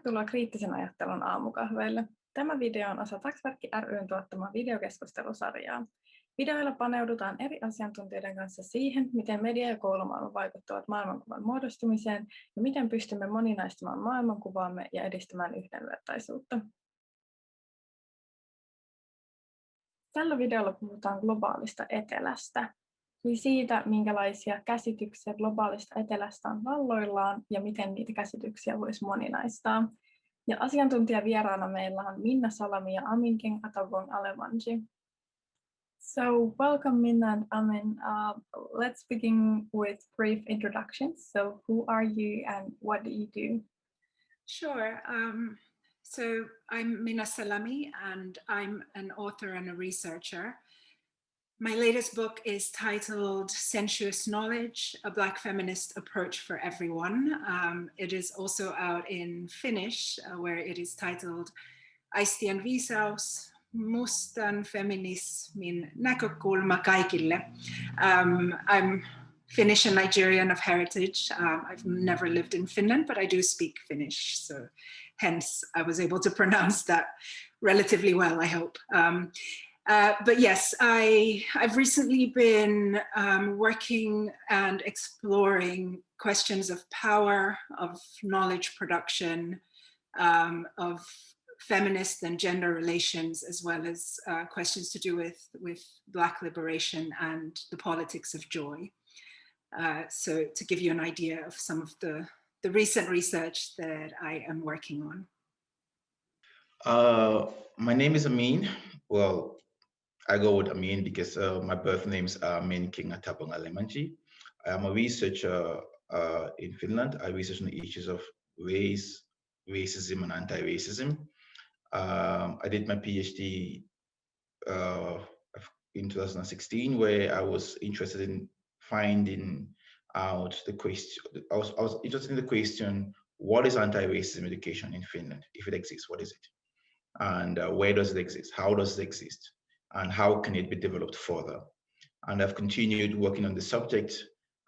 Tervetuloa kriittisen ajattelun aamukahveille. Tämä video on osa Taksvärkki ry:n tuottamaa videokeskustelusarjaa. Videoilla paneudutaan eri asiantuntijoiden kanssa siihen, miten media ja koulumaailma vaikuttavat maailmankuvan muodostumiseen ja miten pystymme moninaistamaan maailmankuvamme ja edistämään yhdenvertaisuutta. Tällä videolla puhutaan globaalista etelästä, eli siitä, minkälaisia käsityksiä globaalista etelästä on valloillaan ja miten niitä käsityksiä voisi moninaistaa. Ja asiantuntijavieraana meillä on Minna Salami Aminkeng A Alemanji. So welcome Minna and Amin. Let's begin with brief introductions. So who are you and what do you do? Sure. So I'm Minna Salami and I'm an author and a researcher. My latest book is titled Sensuous Knowledge, A Black Feminist Approach for Everyone. It is also out in Finnish, where it is titled Aistien viisaus, mustan feminismin näkökulma kaikille. I'm Finnish and Nigerian of heritage. I've never lived in Finland, but I do speak Finnish, so hence I was able to pronounce that relatively well, I hope. But yes, I've recently been working and exploring questions of power, of knowledge production, of feminist and gender relations, as well as questions to do with Black liberation and the politics of joy. So to give you an idea of some of the recent research that I am working on. My name is Amin. Well, I go with Amin because my birth names are Aminkeng A Alemanji. I am a researcher in Finland. I research on the issues of race, racism, and anti-racism. I did my PhD in 2016, where I was interested in finding out the question. I was interested in the question: what is anti-racism education in Finland? If it exists, what is it? And where does it exist? How does it exist? And how can it be developed further? And I've continued working on the subject.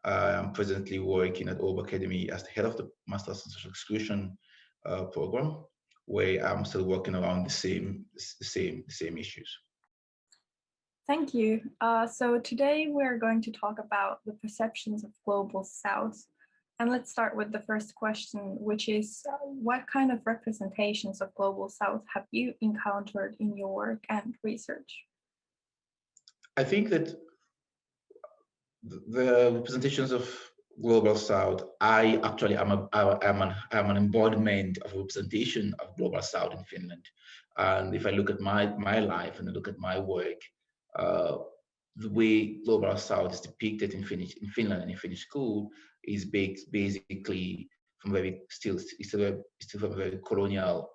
I'm presently working at Ober Academy as the head of the Masters in Social Exclusion program, where I'm still working around the same issues. Thank you. So today we're going to talk about the perceptions of Global South. And let's start with the first question, which is what kind of representations of Global South have you encountered in your work and research? I think that the representations of Global South, I actually am an embodiment of a representation of Global South in Finland. And if I look at my life and I look at my work, the way Global South is depicted in Finland and in Finnish school is basically from still from a very colonial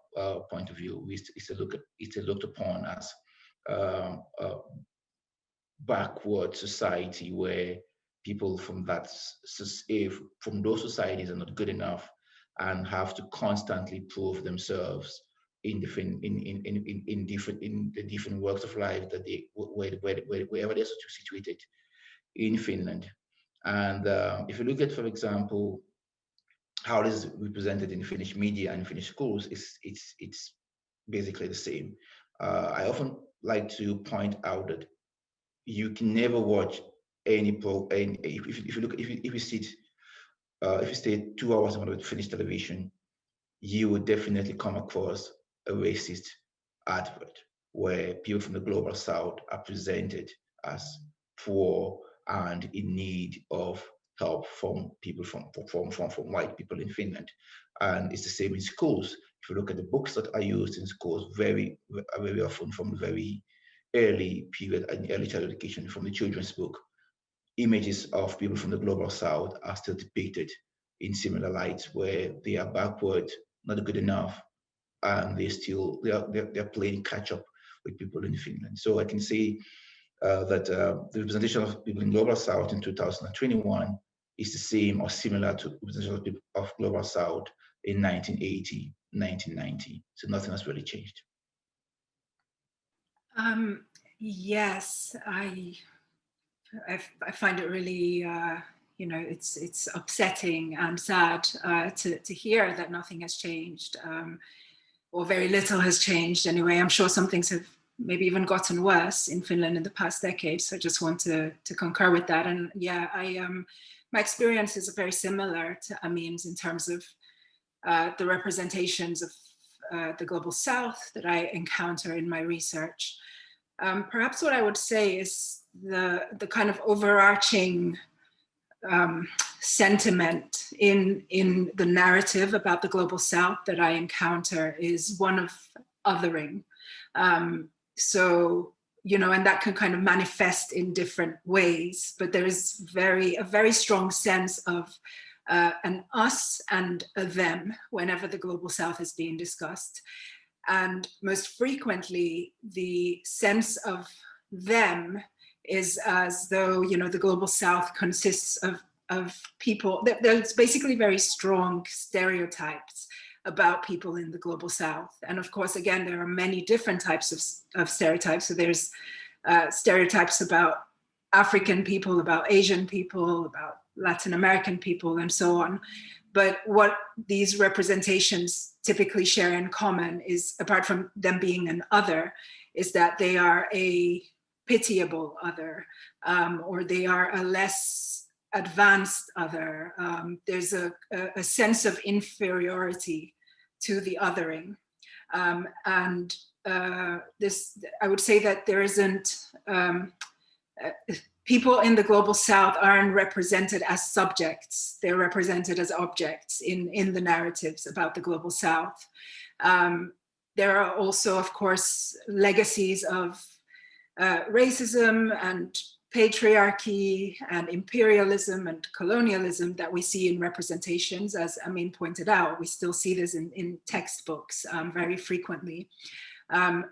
point of view. It's looked upon as backward society where people from those societies are not good enough and have to constantly prove themselves in the different works of life that wherever they're situated in Finland. And if you look at, for example, how this is represented in Finnish media and Finnish schools, it's basically the same. I often like to point out that you can never watch if you stay 2 hours in front of Finnish television, you would definitely come across a racist advert where people from the Global South are presented as poor and in need of help from people from white people in Finland. And it's the same in schools. If you look at the books that are used in schools, very often from the very early period and early child education, from the children's book, images of people from the Global South are still depicted in similar lights where they are backward, not good enough, and they're playing catch up with people in Finland. So I can say that the representation of people in Global South in 2021 is the same or similar to the representation of people of Global South in 1980, 1990. So nothing has really changed. Yes, I find it really it's upsetting and sad to hear that nothing has changed, or very little has changed anyway. I'm sure some things have maybe even gotten worse in Finland in the past decade. So I just want to concur with that. And yeah, my experience is very similar to Amin's in terms of the representations of the global South that I encounter in my research. Perhaps what I would say is the kind of overarching sentiment in the narrative about the global South that I encounter is one of othering. So, and that can kind of manifest in different ways, but there is a very strong sense of an us and a them whenever the global South is being discussed. And most frequently, the sense of them is as though, the global South consists of people. There's basically very strong stereotypes about people in the global South. And of course, again, there are many different types of stereotypes. So there's stereotypes about African people, about Asian people, about Latin American people, and so on. But what these representations typically share in common is, apart from them being an other, is that they are a pitiable other, or they are a less advanced other. There's a sense of inferiority to the othering. And this, I would say that there isn't, people in the global South aren't represented as subjects. They're represented as objects in the narratives about the global South. There are also, of course, legacies of racism and patriarchy and imperialism and colonialism that we see in representations, as Amin pointed out. We still see this in textbooks very frequently.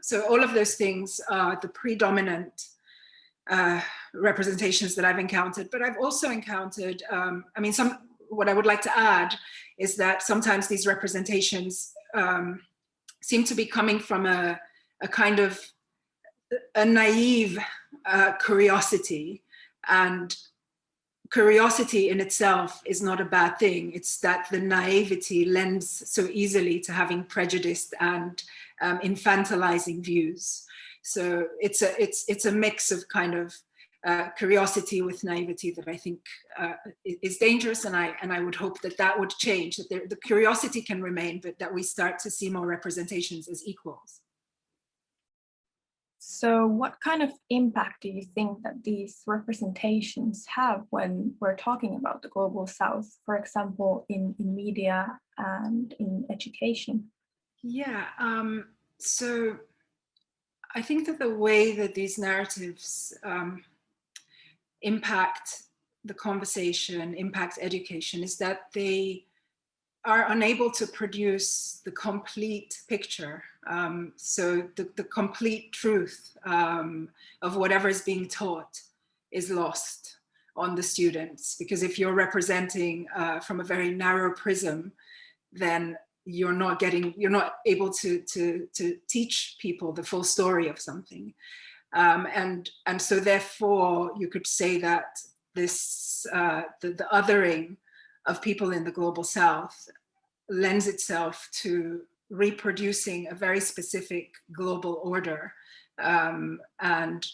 So all of those things are the predominant representations that I've encountered, but I've also encountered, what I would like to add is that sometimes these representations seem to be coming from a kind of a naive curiosity, and curiosity in itself is not a bad thing. It's that the naivety lends so easily to having prejudiced and infantilizing views. So it's a mix of kind of curiosity with naivety that I think is dangerous, and I would hope that would change, that the curiosity can remain, but that we start to see more representations as equals. So what kind of impact do you think that these representations have when we're talking about the global South, for example, in media and in education? Yeah, so I think that the way that these narratives impact the conversation, impact education, is that they are unable to produce the complete picture. So the complete truth of whatever is being taught is lost on the students, because if you're representing from a very narrow prism, then you're not able to teach people the full story of something. And so therefore you could say that this the othering of people in the global South lends itself to reproducing a very specific global order. And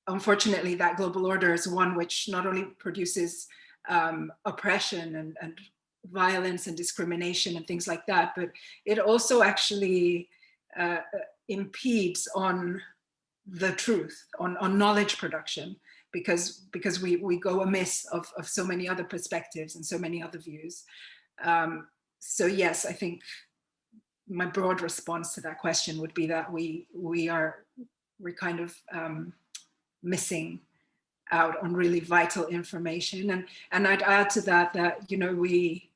unfortunately, that global order is one which not only produces oppression and violence and discrimination and things like that, but it also actually impedes on the truth, on knowledge production, because we go amiss of so many other perspectives and so many other views. So yes, I think my broad response to that question would be that we're kind of missing out on really vital information. And I'd add to that, you know, we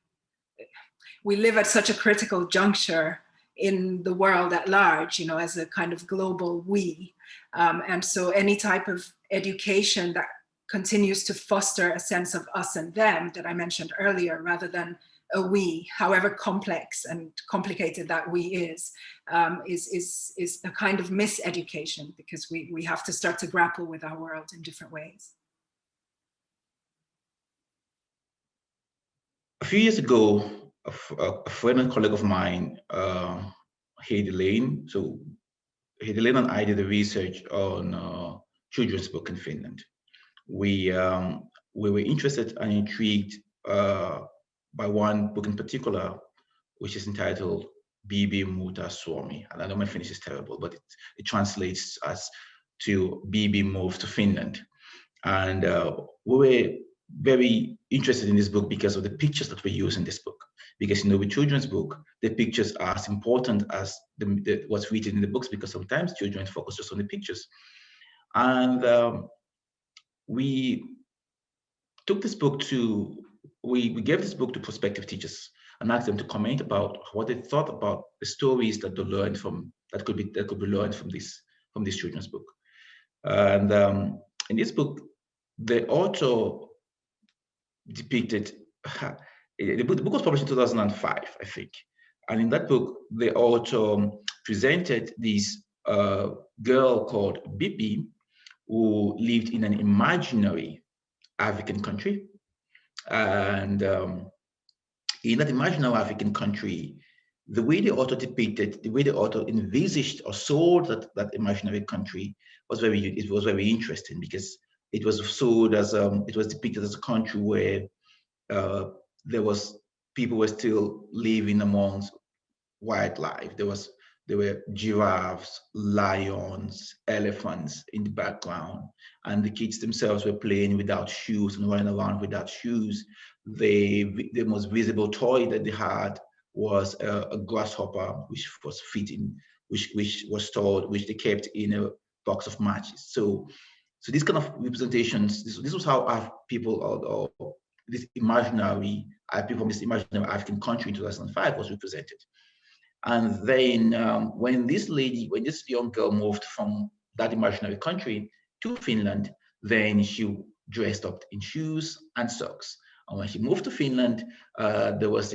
live at such a critical juncture in the world at large, you know, as a kind of global we. And so any type of education that continues to foster a sense of us and them that I mentioned earlier, rather than a we, however complex and complicated that we is a kind of miseducation, because we have to start to grapple with our world in different ways. few years ago, a friend and colleague of mine, Heidi so Heidi and I did a research on children's book in Finland. We were interested and intrigued by one book in particular, which is entitled Bibi Muuta Suomi. And I know my Finnish is terrible, but it translates as to Bibi Moves to Finland. And we were very interested in this book because of the pictures that we use in this book. Because, you know, with children's book, the pictures are as important as what's written in the books, because sometimes children focus just on the pictures. And we took this book to, we gave this book to prospective teachers and asked them to comment about what they thought about the stories that they learned from, that could be learned from this children's book. And in this book, the author depicted, the book was published in 2005, I think. And in that book, the author presented this girl called Bibi, who lived in an imaginary African country. And in that imaginary African country, the way the author depicted, the way the author envisaged or saw that imaginary country was very interesting, because it was sold as it was depicted as a country where people were still living amongst wildlife. There were giraffes, lions, elephants in the background, and the kids themselves were playing without shoes and running around without shoes. The most visible toy that they had was a grasshopper, which was fitting, which was stored, which they kept in a box of matches. So these kind of representations, this was how people, or this imaginary people from this imaginary African country in 2005 was represented. And then when this young girl moved from that imaginary country to Finland, then she dressed up in shoes and socks. And when she moved to Finland, there was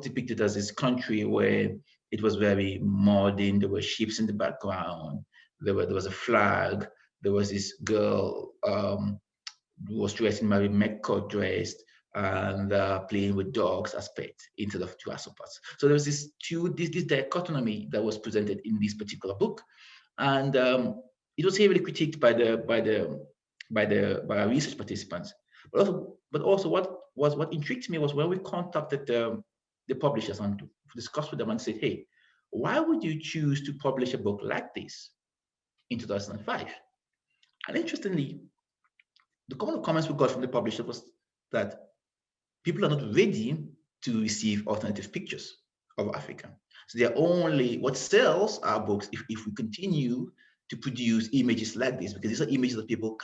depicted as this country where it was very modern. There were ships in the background. There was a flag. There was this girl who was dressed in very Mekko dressed and playing with dogs as pets instead of grasshoppers. So there was this dichotomy that was presented in this particular book, and it was heavily critiqued by our research participants. But also what intrigued me was when we contacted the publishers and discussed with them and said, hey, why would you choose to publish a book like this in 2005? And interestingly, the common comments we got from the publisher was that people are not ready to receive alternative pictures of Africa. So they're only, what sells our books if we continue to produce images like this, because these are images that people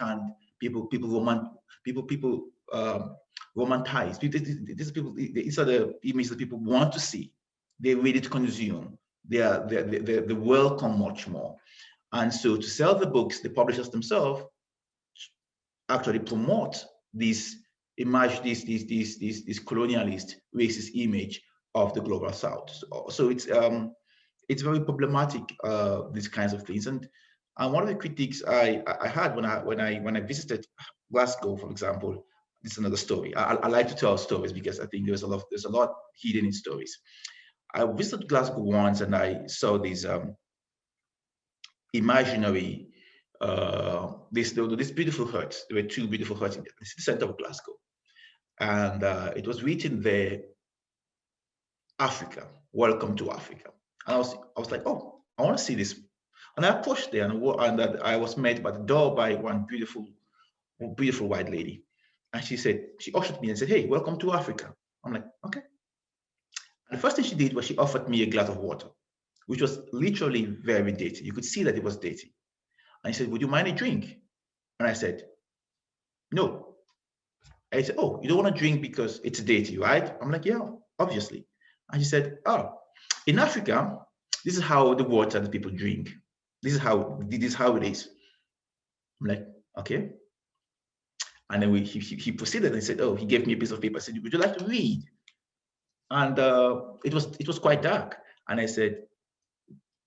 romanticize. These are the images that people want to see. They're ready to consume. They welcome much more. And so to sell the books, the publishers themselves actually promote this colonialist, racist image of the global South. So it's very problematic, these kinds of things. And one of the critiques I had when I visited Glasgow, for example, this is another story. I like to tell stories because I think there's a lot hidden in stories. I visited Glasgow once and I saw these imaginary these beautiful huts. There were two beautiful huts in the center of Glasgow, and it was written there, Africa, welcome to Africa. And I was like, oh, I want to see this. And I approached there, and I was met by the door by one beautiful white lady, and she ushered me and said, hey, welcome to Africa. I'm like, okay. And the first thing she did was she offered me a glass of water, which was literally very dirty. You could see that it was dirty. And she said, would you mind a drink? And I said, no. And he said, oh, you don't want to drink because it's dirty, right? I'm like, yeah, obviously. And she said, oh, in Africa, this is how the water that people drink. This is how it is. I'm like, okay. And then he proceeded and said, oh, he gave me a piece of paper. I said, would you like to read? And it was quite dark. And I said,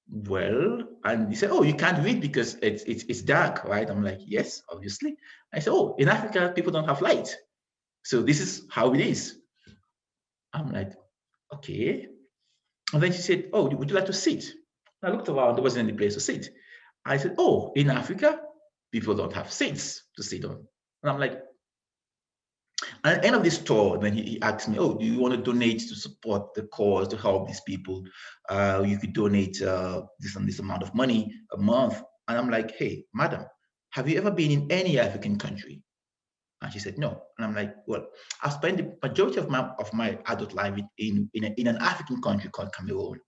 well, and he said, oh, you can't read because it's dark, right? I'm like, yes, obviously. I said, oh, in Africa, people don't have light. So this is how it is. I'm like, okay. And then she said, oh, would you like to sit? And I looked around, there wasn't any place to sit. I said, oh, in Africa, people don't have seats to sit on. And I'm like, at the end of this tour, then he asked me, oh, do you want to donate to support the cause, to help these people? You could donate this and this amount of money a month. And I'm like, hey, madam, have you ever been in any African country? And she said, no. And I'm like, well, I've spent the majority of my adult life in an African country called Cameroon.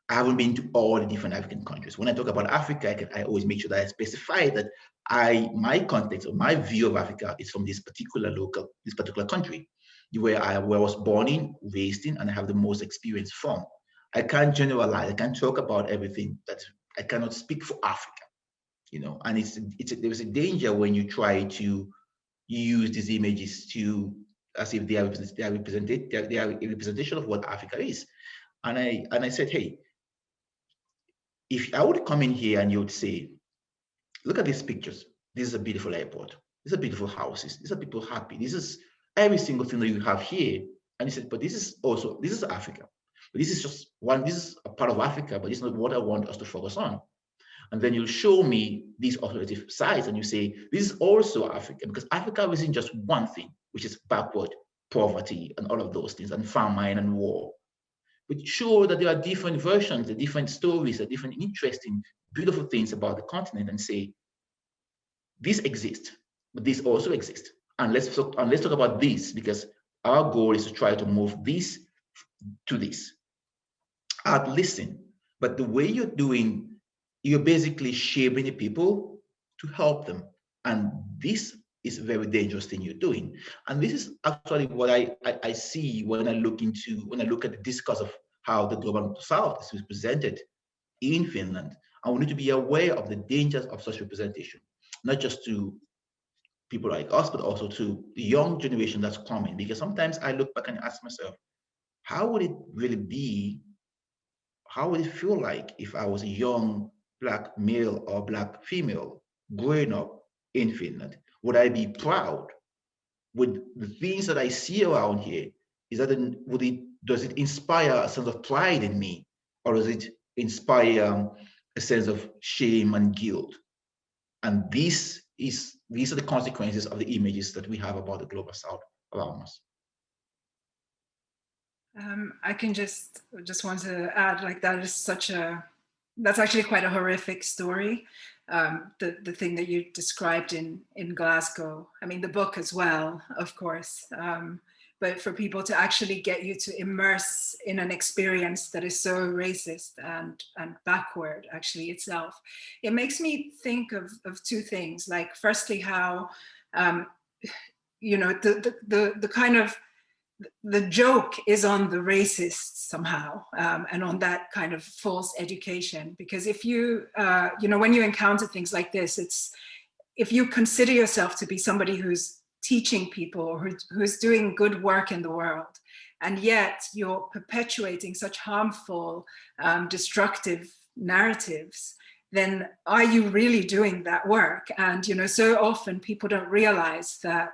I haven't been to all the different African countries. When I talk about Africa, I always make sure that I specify that my context or my view of Africa is from this particular country, where I was born in, raised in, and I have the most experience from. I can't generalize. I can't talk about everything. That I cannot speak for Africa, And there's a danger when you try to use these images as if they are a representation of what Africa is. And I said, hey, if I would come in here and you would say, look at these pictures. This is a beautiful airport. These are beautiful houses. These are people happy. This is every single thing that you have here. And he said, but this is Africa. But this is a part of Africa, but it's not what I want us to focus on. And then you'll show me these alternative sides and you say, this is also Africa, because Africa isn't just one thing, which is backward, poverty, and all of those things, and famine and war. But show that there are different versions, the different stories, the different interesting, beautiful things about the continent, and say, this exists, but this also exists. And let's talk about this, because our goal is to try to move this to this. I'd listen, but the way you're doing, you're basically shaping the people to help them. And this is a very dangerous thing you're doing. And this is actually what I see when I look at the discourse of how the global South is represented in Finland. And we need to be aware of the dangers of such representation, not just to people like us, but also to the young generation that's coming. Because sometimes I look back and ask myself, how would it really be? How would it feel like if I was a young Black male or Black female growing up in Finland? Would I be proud? Would the things that I see around here, does it inspire a sense of pride in me? Or does it inspire a sense of shame and guilt? And these are the consequences of the images that we have about the global South around us. I can just want to add, like, that's actually quite a horrific story. The thing that you described in Glasgow. I mean, the book as well, of course. But for people to actually get you to immerse in an experience that is so racist and backward, actually itself, it makes me think of two things. Like, firstly, how the kind of the joke is on the racists somehow, and on that kind of false education. Because if you, when you encounter things like this, if you consider yourself to be somebody who's teaching people or who's doing good work in the world, and yet you're perpetuating such harmful, destructive narratives, then are you really doing that work? And, so often people don't realize that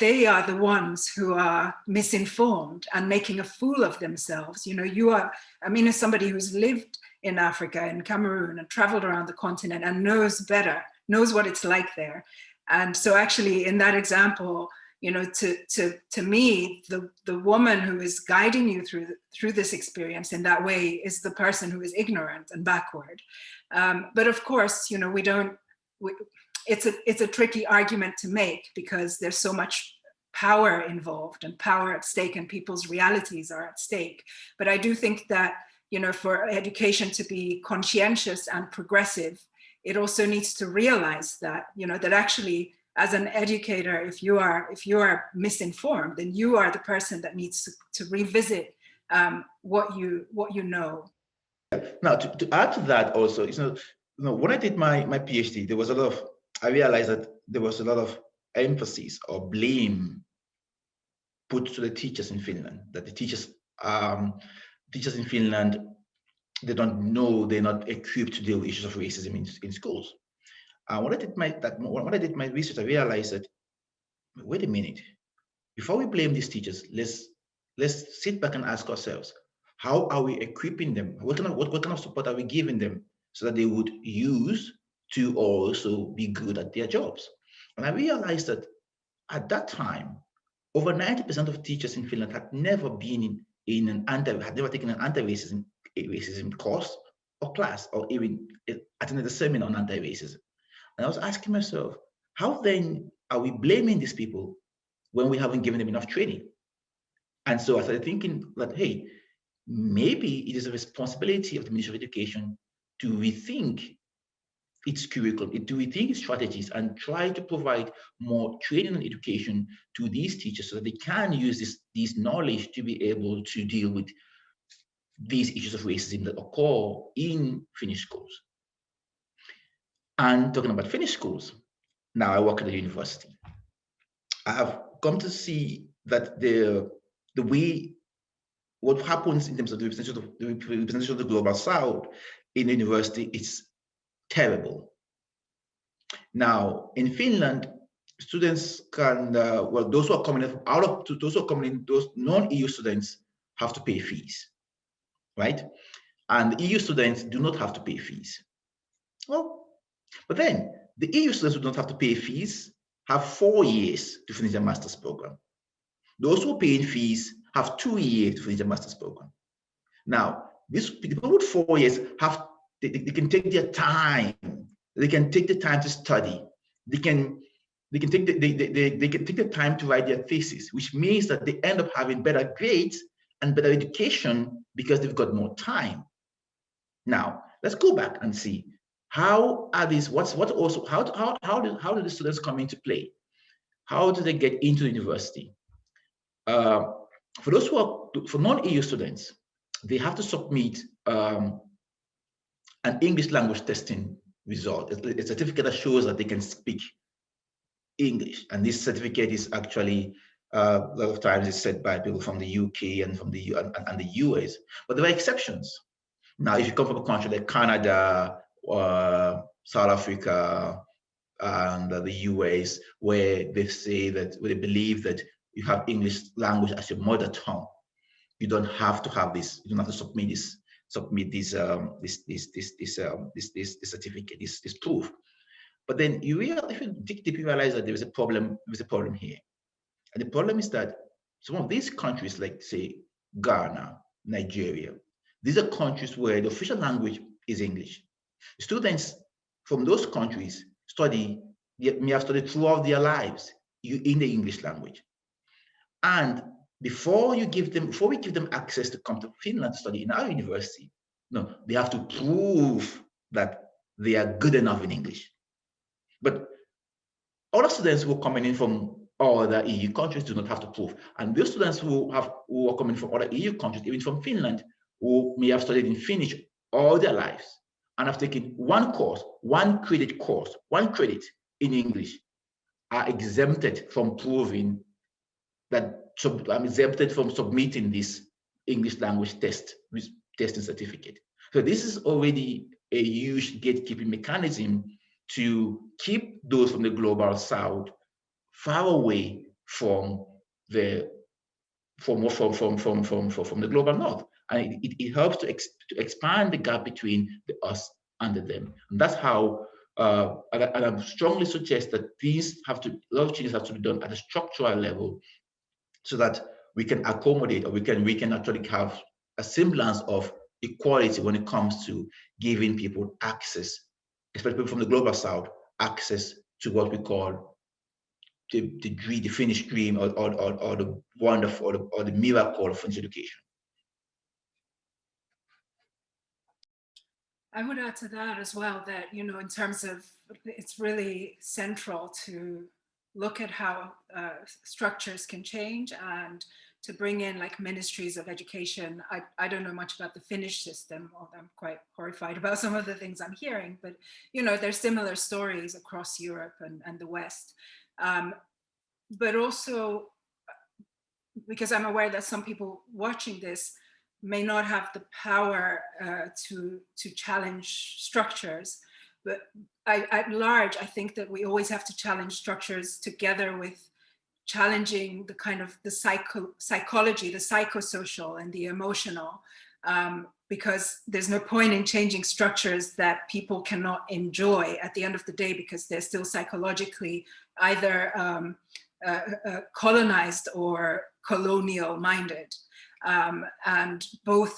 they are the ones who are misinformed and making a fool of themselves. As somebody who's lived in Africa, in Cameroon, and traveled around the continent and knows what it's like there. And so actually in that example, to me, the woman who is guiding you through this experience in that way is the person who is ignorant and backward. But of course, it's a tricky argument to make, because there's so much power involved and power at stake, and people's realities are at stake. But I do think that, for education to be conscientious and progressive, it also needs to realize that, that actually, as an educator, if you are misinformed, then you are the person that needs to revisit what you know. Now, to add to that also, when I did my PhD, I realized that there was a lot of emphasis or blame put to the teachers in Finland, that the teachers in Finland, they don't know, they're not equipped to deal with issues of racism in schools. When I did my research, I realized that, wait a minute, before we blame these teachers, let's let's sit back and ask ourselves, how are we equipping them? What kind of support are we giving them so that they would use to also be good at their jobs? And I realized that at that time, over 90% of teachers in Finland had never been had never taken an anti-racism course or class, or even attended a seminar on anti-racism. And I was asking myself, how then are we blaming these people when we haven't given them enough training? And so I started thinking that, hey, maybe it is a responsibility of the Ministry of Education to rethink its curriculum, to rethink its strategies, and try to provide more training and education to these teachers so that they can use this knowledge to be able to deal with these issues of racism that occur in Finnish schools. And talking about Finnish schools, now I work at a university. I have come to see that the way what happens in terms of the representation of the global South in the university is terrible. Now, in Finland, students can, those who are coming in, those non-EU students have to pay fees, right? And EU students do not have to pay fees. Well, but then the EU students who don't have to pay fees have 4 years to finish their master's program. Those who are paying fees have 2 years to finish their master's program. Now, these people with 4 years they can take their time. They can take the time to study. They can take the time to write their thesis, which means that they end up having better grades and better education because they've got more time. Now, let's go back and see how are these, how do the students come into play? How do they get into the university? For those for non-EU students, they have to submit an English language testing result, a certificate that shows that they can speak English. And this certificate is actually a lot of times it's set by people from the UK and from the US, but there are exceptions. Now, if you come from a country like Canada, South Africa, and the US, where they believe that you have English language as your mother tongue, you don't have to have this. You don't have to submit this certificate, this proof. But then if you dig deep, you realize that there is a problem. There's a problem here, and the problem is that some of these countries, like say Ghana, Nigeria, these are countries where the official language is English. Students from those countries may have studied throughout their lives in the English language. And before we give them access to come to Finland to study in our university, no, they have to prove that they are good enough in English. But other students who are coming in from other EU countries do not have to prove. And those students who are coming from other EU countries, even from Finland, who may have studied in Finnish all their lives and have taken one credit in English, are exempted from proving that. So I'm exempted from submitting this English language testing certificate. So this is already a huge gatekeeping mechanism to keep those from the global South far away from the global North, and it helps to expand the gap between the us and the them. And that's how. And I strongly suggest that a lot of changes have to be done at a structural level, so that we can accommodate, or we can actually have a semblance of equality when it comes to giving people access, especially people from the global South, access to what we call the Finnish dream, or the wonderful, or the miracle of Finnish education. I would add to that as well that, in terms of, it's really central to look at how structures can change, and to bring in like ministries of education. I don't know much about the Finnish system, although I'm quite horrified about some of the things I'm hearing, but there's similar stories across Europe and the West. But also, because I'm aware that some people watching this may not have the power to challenge structures, but at large, I think that we always have to challenge structures together with challenging the kind of the psychology, the psychosocial and the emotional, because there's no point in changing structures that people cannot enjoy at the end of the day, because they're still psychologically either colonized or colonial minded. And both,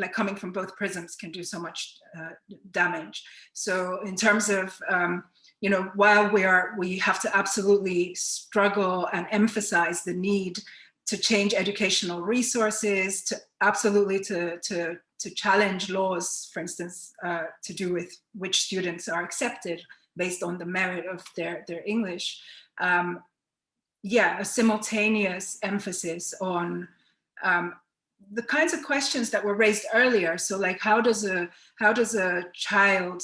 like coming from both prisms, can do so much damage. So in terms of, you know, while we have to absolutely struggle and emphasize the need to change educational resources, to absolutely to challenge laws, for instance, to do with which students are accepted based on the merit of their English. Yeah, a simultaneous emphasis on the kinds of questions that were raised earlier. So like, how does a child,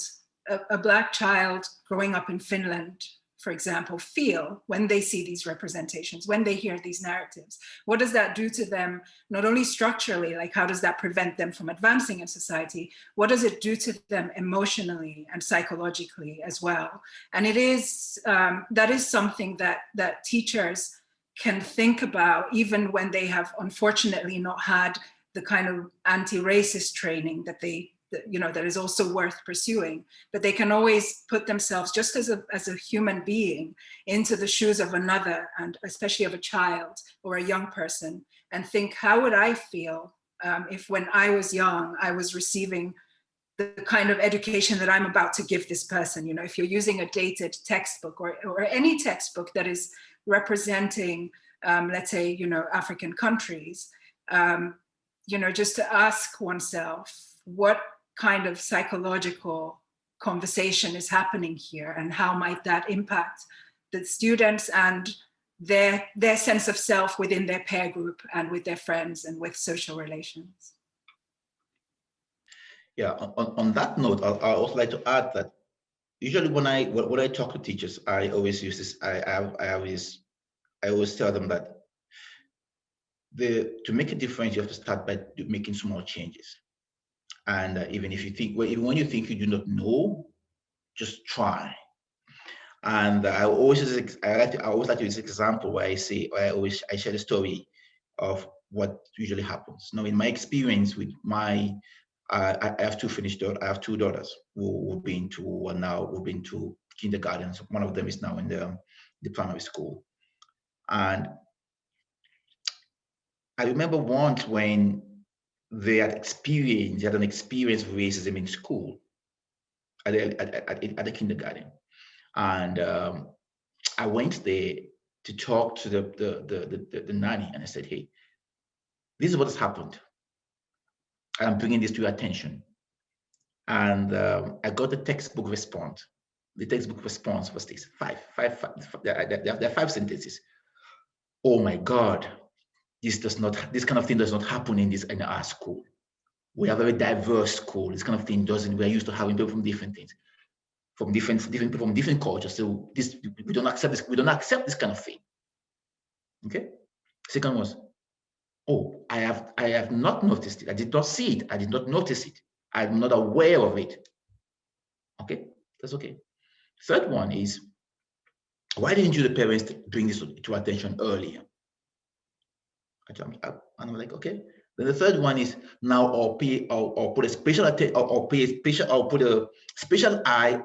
a Black child growing up in Finland, for example, feel when they see these representations, when they hear these narratives? What does that do to them, not only structurally, like how does that prevent them from advancing in society? What does it do to them emotionally and psychologically as well? And it is, that is something that teachers can think about, even when they have unfortunately not had the kind of anti-racist training that that is also worth pursuing. But they can always put themselves, just as a human being, into the shoes of another, and especially of a child or a young person, and think, how would I feel if when I was young, I was receiving the kind of education that I'm about to give this person? You know, if you're using a dated textbook or any textbook that is representing, let's say, you know, African countries, you know, just to ask oneself, what kind of psychological conversation is happening here, and how might that impact the students and their sense of self within their peer group and with their friends and with social relations? Yeah, on that note, I also like to add that usually when I talk to teachers, I always use this. I always tell them that to make a difference, you have to start by making small changes. And even if you think, even when you think you do not know, just try. And I always like to use this example where I share the story of what usually happens. Now, in my experience with I have I have two daughters who've been to kindergarten. So one of them is now in the primary school. And I remember once when they had an experience of racism in school at the kindergarten. And I went there to talk to the nanny, and I said, hey, this is what has happened. I'm bringing this to your attention. And I got the textbook response. The textbook response was this, there are 5 sentences. Oh my God, this kind of thing does not happen in our school. We have a very diverse school. This kind of thing doesn't. We're used to having people from different things, from different people from different cultures. So we don't accept this. We don't accept this kind of thing. Okay. Second was, oh, I have not noticed it. I did not see it. I did not notice it. I'm not aware of it. Okay, that's okay. Third one is, why didn't you, the parents, bring this to attention earlier? And I'm like, okay. Then the third one is, now I'll put a special eye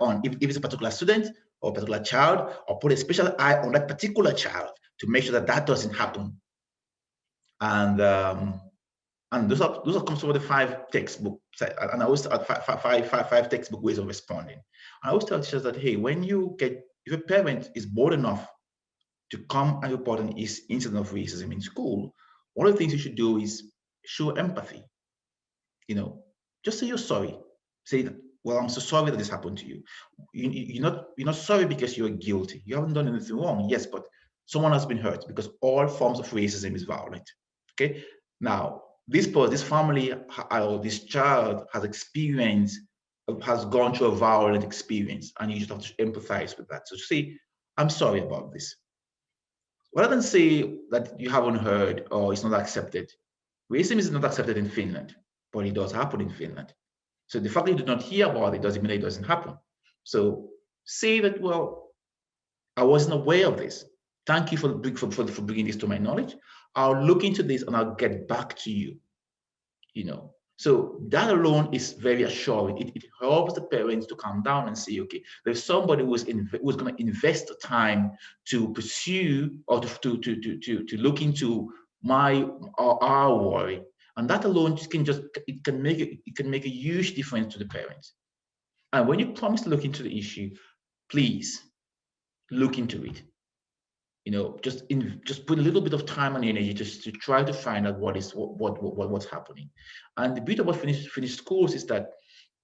on if it's a particular student or a particular child, or put a special eye on that particular child to make sure that doesn't happen. And those are comes from the 5 textbook, and I always five textbook ways of responding. I always tell teachers that, hey, if a parent is bold enough to come and report an incident of racism in school, one of the things you should do is show empathy. You know, just say you're sorry. Say that, well, I'm so sorry that this happened to you. You're not sorry because you're guilty. You haven't done anything wrong, yes, but someone has been hurt, because all forms of racism is violent. Okay. Now, this family or this child has gone through a violent experience, and you just have to empathize with that. So say, I'm sorry about this. Rather than say that you haven't heard or it's not accepted. Racism is not accepted in Finland, but it does happen in Finland. So the fact that you do not hear about it doesn't mean that it doesn't happen. So say that, well, I wasn't aware of this. Thank you for bringing this to my knowledge. I'll look into this and I'll get back to you. So that alone is very assuring. It helps the parents to calm down and say, okay, there's somebody who's going to invest the time to pursue or to look into our worry, and that alone can make a huge difference to the parents. And when you promise to look into the issue, please look into it. Just put a little bit of time and energy just to try to find out what's happening. And the beauty about finished schools is that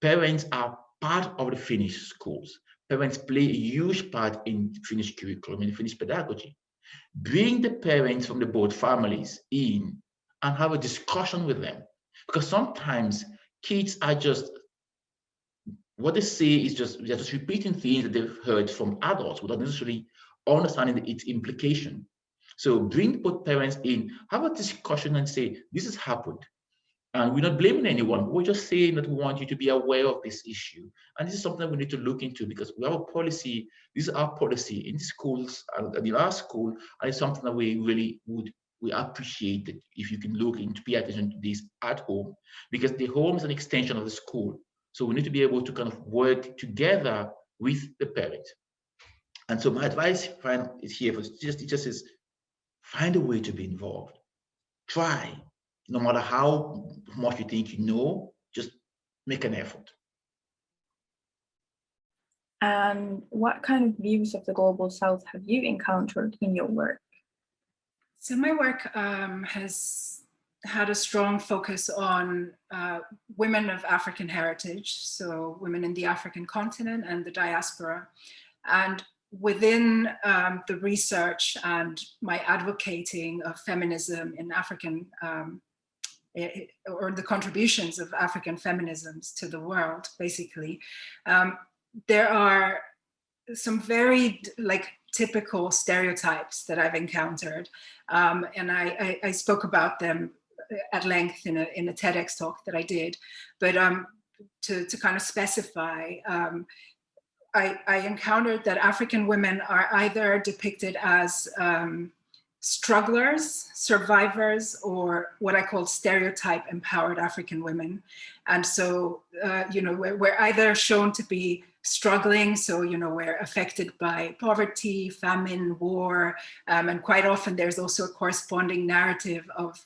parents are part of the finished schools. Parents play a huge part in finished curriculum, in finished pedagogy. Bring the parents from the both families in and have a discussion with them, because sometimes kids are what they say is they're just repeating things that they've heard from adults without necessarily understanding its implication. So bring both parents in, have a discussion and say, this has happened. And we're not blaming anyone. We're just saying that we want you to be aware of this issue. And this is something we need to look into, because we have a policy. This is our policy in schools, in our school, and it's something that we really we appreciate it if you can look into, pay attention to this at home, because the home is an extension of the school. So we need to be able to kind of work together with the parents. And so my advice is here for teachers is find a way to be involved. Try, no matter how much you think you know, just make an effort. And what kind of views of the Global South have you encountered in your work? So my work has had a strong focus on women of African heritage, so women in the African continent and the diaspora. And within the research and my advocating of feminism in African, or the contributions of African feminisms to the world, basically, there are some very typical stereotypes that I've encountered. And I spoke about them at length in a TEDx talk that I did, but to kind of specify, I encountered that African women are either depicted as strugglers, survivors, or what I call stereotype empowered African women. And so, we're either shown to be struggling, so, we're affected by poverty, famine, war, and quite often there's also a corresponding narrative of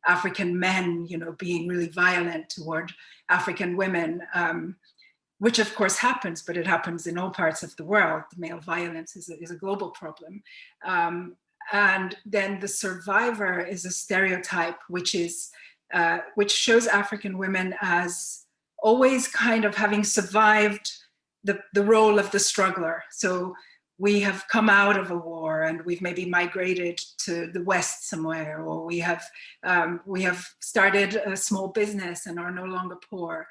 African men, being really violent toward African women, which of course happens, but it happens in all parts of the world. Male violence is a global problem. And then the survivor is a stereotype, which shows African women as always kind of having survived the role of the struggler. So we have come out of a war and we've maybe migrated to the West somewhere, or we have started a small business and are no longer poor.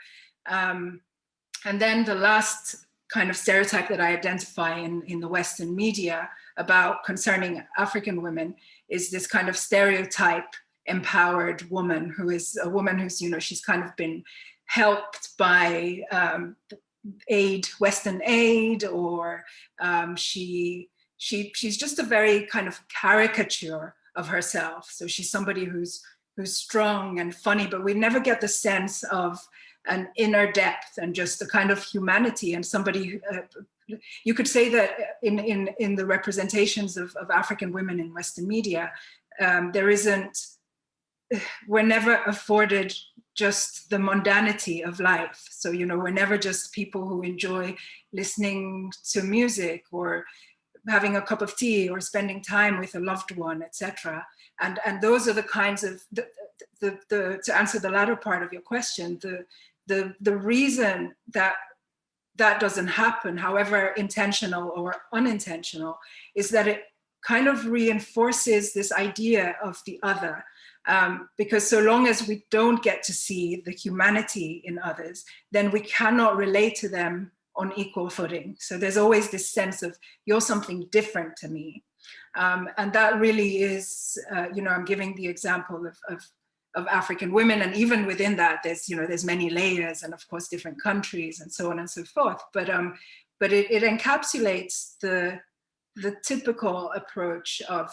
And then the last kind of stereotype that I identify in the Western media concerning African women is this kind of stereotype empowered woman, who is a woman who's, she's kind of been helped by Western aid, or she's just a very kind of caricature of herself. So she's somebody who's strong and funny, but we never get the sense of an inner depth and just a kind of humanity, and somebody you could say that in the representations of African women in Western media, we're never afforded just the mundanity of life. So, we're never just people who enjoy listening to music or having a cup of tea or spending time with a loved one, etc. And those are the kinds of, to answer the latter part of your question, the reason that doesn't happen, however intentional or unintentional, is that it kind of reinforces this idea of the other. Because so long as we don't get to see the humanity in others, then we cannot relate to them on equal footing. So there's always this sense of, you're something different to me. And that really is, I'm giving the example of African women, and even within that, there's many layers, and of course different countries and so on and so forth. But it encapsulates the typical approach of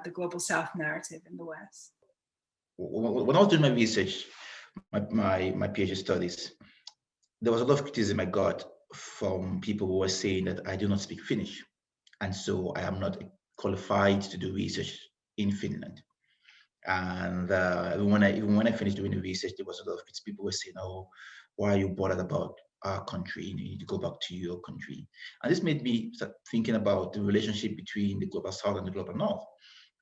the Global South narrative in the West? When I was doing my research, my PhD studies, there was a lot of criticism I got from people who were saying that I do not speak Finnish, and so I am not qualified to do research in Finland. And even when I finished doing the research, there was a lot of people were saying, "Oh, why are you bothered about our country? You need to go back to your country." And this made me start thinking about the relationship between the Global South and the Global North.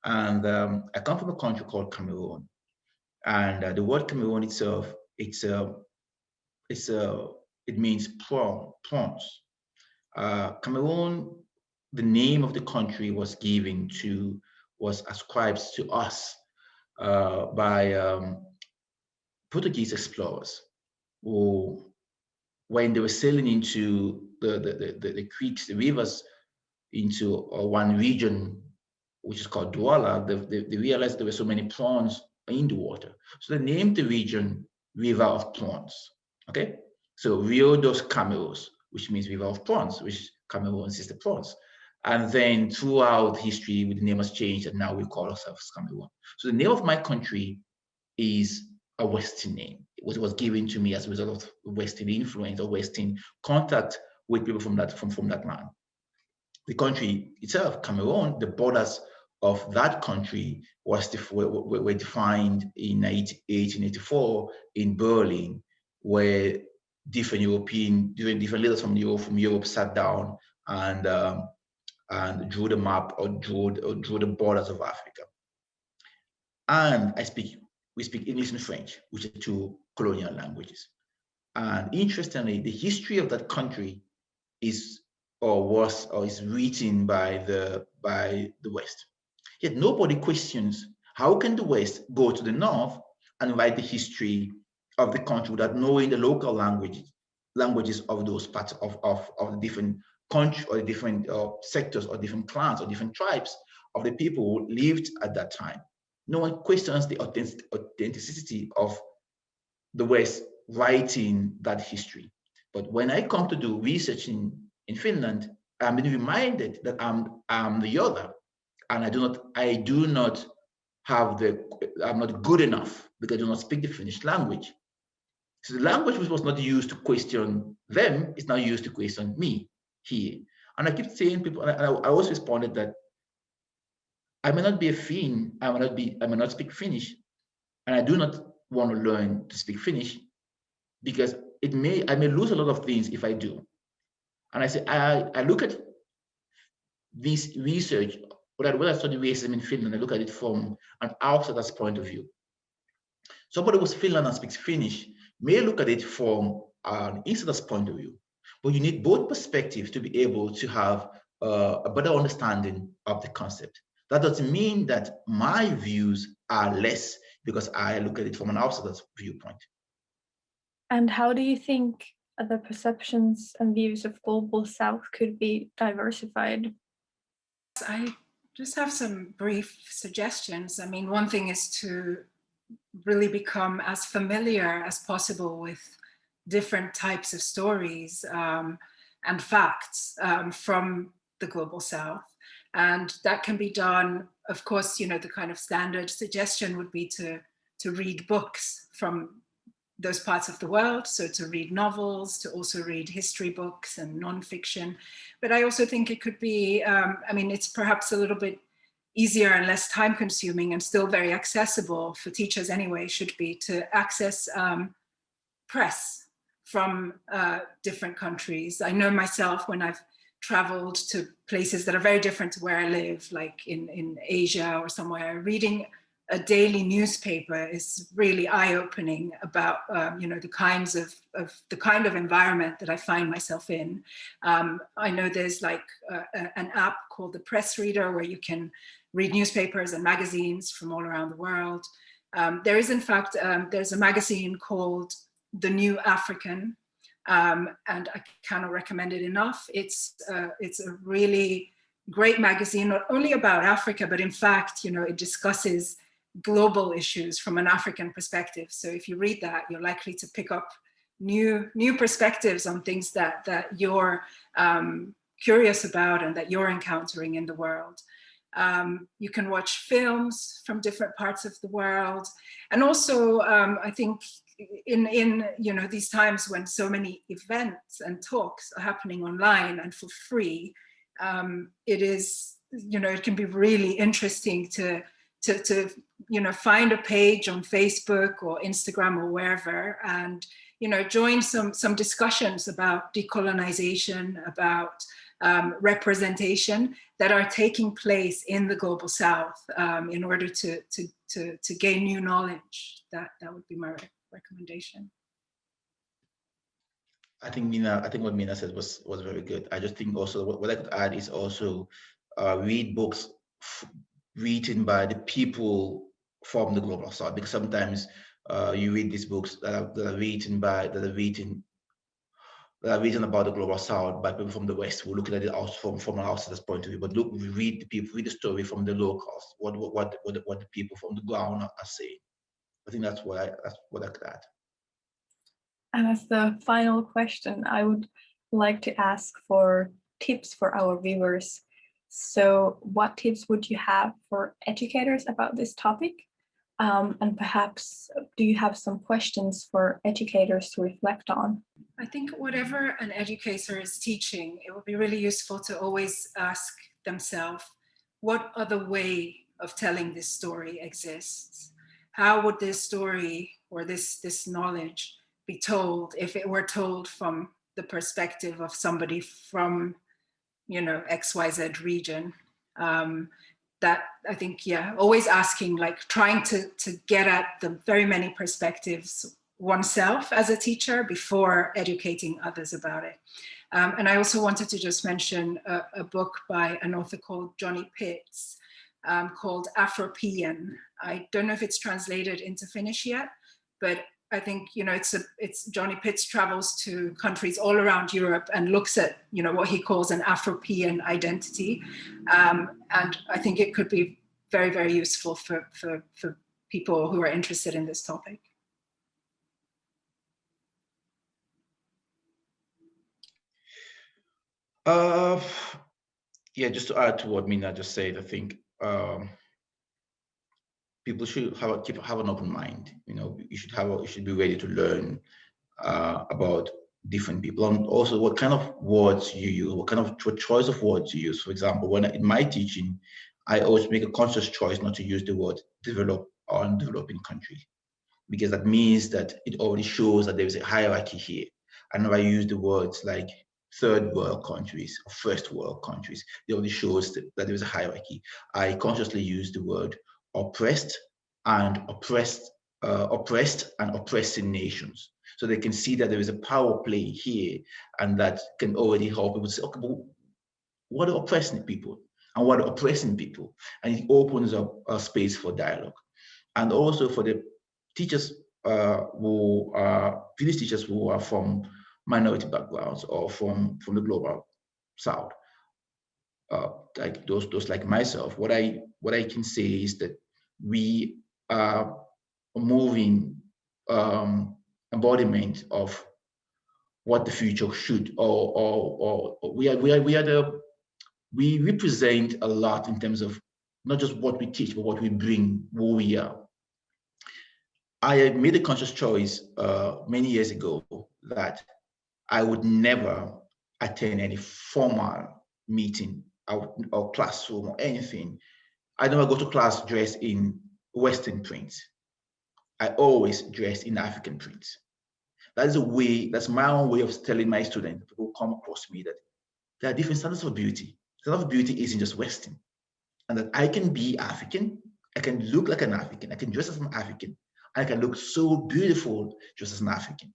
And I come from a country called Cameroon, and the word Cameroon itself, it means prawns. Cameroon, the name of the country was ascribed to us by Portuguese explorers who, when they were sailing into the creeks, the rivers, into one region, which is called Douala, they realized there were so many prawns in the water. So they named the region River of Prawns. Okay, so Rio dos Cameros, which means River of Prawns, which Cameroon is the prawns. And then throughout history, the name has changed, and now we call ourselves Cameroon. So the name of my country is a Western name. It was given to me as a result of Western influence or Western contact with people from that land. The country itself, Cameroon, the borders of that country were defined in 1884 in Berlin, where different leaders from Europe sat down and drew the map or drew the borders of Africa. And we speak English and French, which are two colonial languages. And interestingly, the history of that country is written by the West. Yet nobody questions how can the West go to the North and write the history of the country without knowing the local languages of those parts of the different countries or the different sectors or different clans or different tribes of the people who lived at that time. No one questions the authenticity of the West writing that history. But when I come to do research in Finland, I'm being reminded that I'm the other, and I'm not good enough because I do not speak the Finnish language. So the language which was not used to question them is now used to question me here. And I keep saying people, and I always responded that I may not be a Finn, I may not speak Finnish, and I do not want to learn to speak Finnish because I may lose a lot of things if I do. And I say, I look at this research, when I study racism in Finland, I look at it from an outsider's point of view. Somebody who's Finland and speaks Finnish may look at it from an insider's point of view, but you need both perspectives to be able to have a better understanding of the concept. That doesn't mean that my views are less because I look at it from an outsider's viewpoint. And how do you think the perceptions and views of Global South could be diversified? I just have some brief suggestions. I mean, one thing is to really become as familiar as possible with different types of stories and facts from the Global South. And that can be done, of course, the kind of standard suggestion would be to read books from those parts of the world. So to read novels, to also read history books and nonfiction. But I also think it could be, it's perhaps a little bit easier and less time consuming and still very accessible for teachers anyway, should be to access press from different countries. I know myself when I've traveled to places that are very different to where I live, like in Asia or somewhere, reading a daily newspaper is really eye-opening about the kind of environment that I find myself in. I know there's like an app called the Press Reader where you can read newspapers and magazines from all around the world. There is, in fact, there's a magazine called The New African, and I cannot recommend it enough. It's a really great magazine, not only about Africa, but in fact, it discusses global issues from an African perspective. So if you read that, you're likely to pick up new perspectives on things that your curious about and that you're encountering in the world. You can watch films from different parts of the world. And also, I think in these times when so many events and talks are happening online and for free, it is, it can be really interesting to find a page on Facebook or Instagram or wherever, and join some discussions about decolonization, about representation that are taking place in the global South, in order to gain new knowledge. That would be my recommendation. I think what Minna said was very good. I just think also what I could add is also read books written by the people from the global South, because sometimes you read these books that are written about the global South by people from the West who look at it from an outsider's point of view. But look, we read the story from the locals, what the people from the ground are saying. I think that's what I could add. And as the final question, I would like to ask for tips for our viewers. So what tips would you have for educators about this topic? And perhaps do you have some questions for educators to reflect on? I think whatever an educator is teaching, it would be really useful to always ask themselves, what other way of telling this story exists? How would this story or this knowledge be told if it were told from the perspective of somebody from, XYZ region? That I think, always asking, trying to get at the very many perspectives oneself as a teacher before educating others about it. And I also wanted to just mention a book by an author called Johny Pitts called Afropean. I don't know if it's translated into Finnish yet, but I think, it's Johny Pitts travels to countries all around Europe and looks at, what he calls an Afropean identity. And I think it could be very, very useful for people who are interested in this topic. Just to add to what Minna just said, I think people should have an open mind. You should be ready to learn about different people, and also what kind of words you use, what choice of words you use. For example, in my teaching, I always make a conscious choice not to use the word develop or undeveloping country, because that means that it already shows that there is a hierarchy here. I never use the words like third world countries or first world countries. It only shows that there is a hierarchy. I consciously use the word oppressed and oppressing nations, so they can see that there is a power play here, and that can already help people say, okay, but what are oppressing people and what are oppressing people? And it opens up a space for dialogue. And also for the teachers Finnish teachers who are from minority backgrounds or from the global South, like those like myself, what I can say is that we are a moving embodiment of what the future should, or we represent a lot in terms of not just what we teach, but what we bring, who we are. I made a conscious choice many years ago that I would never attend any formal meeting or classroom or anything. I never go to class dressed in Western prints. I always dress in African prints. That's my own way of telling my students who come across me that there are different standards of beauty. The standard of beauty isn't just Western. And that I can be African, I can look like an African, I can dress as an African, I can look so beautiful just as an African.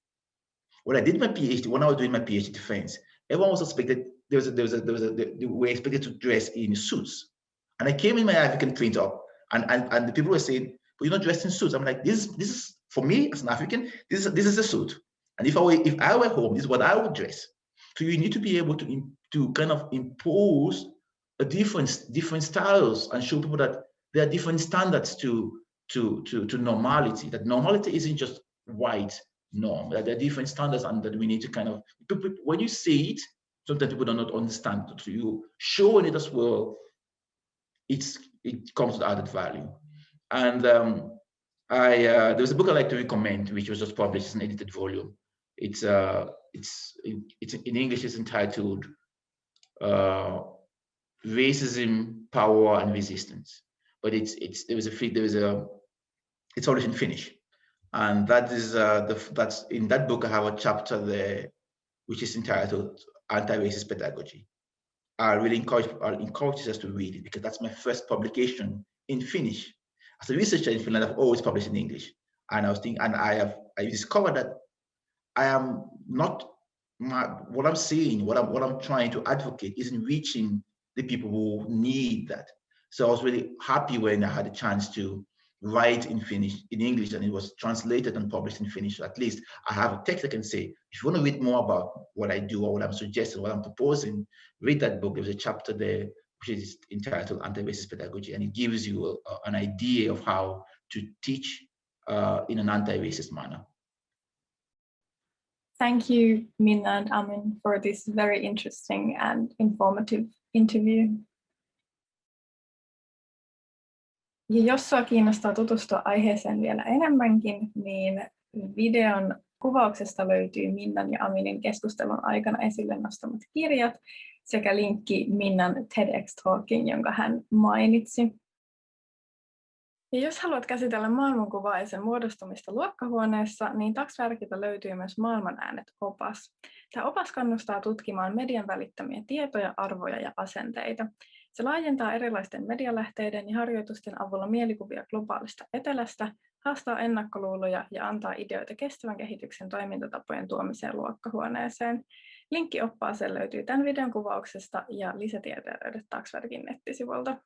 When I did my PhD, when I was doing my PhD defense, everyone was expected, they were expected to dress in suits. And I came in my African print up, and the people were saying, but you're not dressed in suits. I'm like, this is for me as an African, this is a suit. And if I were home, this is what I would dress. So you need to be able to kind of impose a different styles and show people that there are different standards to normality. That normality isn't just white norm. That there are different standards, and that we need to kind of, when you say it, sometimes people do not understand. So you showing it as well, it comes with added value. And there was a book I like to recommend, which was just published as an edited volume. It's in English. It's entitled "Racism, Power, and Resistance." But it's published in Finnish, and that is that's in that book. I have a chapter there, which is entitled "Anti-Racist Pedagogy." I really encourage us to read it, because that's my first publication in Finnish. As a researcher in Finland, I've always published in English, and I discovered that I am not what I'm saying, what I'm trying to advocate isn't reaching the people who need that. So I was really happy when I had a chance to write in English, and it was translated and published in Finnish. So at least I have a text I can say, if you want to read more about what I do or what I'm suggesting, what I'm proposing, read that book. There's a chapter there which is entitled Anti-Racist Pedagogy, and it gives you an idea of how to teach in an anti-racist manner. Thank you, Minna and Amin, for this very interesting and informative interview. Ja jos sinua kiinnostaa tutustua aiheeseen vielä enemmänkin, niin videon kuvauksesta löytyy Minnan ja Aminin keskustelun aikana esille nostamat kirjat sekä linkki Minnan TEDx-talkiin, jonka hän mainitsi. Ja jos haluat käsitellä maailmankuvaa ja sen muodostumista luokkahuoneessa, niin Taksvärkiltä löytyy myös Maailman äänet-opas. Tämä opas kannustaa tutkimaan median välittämiä tietoja, arvoja ja asenteita. Se laajentaa erilaisten medialähteiden ja harjoitusten avulla mielikuvia globaalista etelästä, haastaa ennakkoluuloja ja antaa ideoita kestävän kehityksen toimintatapojen tuomiseen luokkahuoneeseen. Linkki oppaaseen löytyy tämän videon kuvauksesta ja lisätietoja löydät Taksvärkin nettisivulta.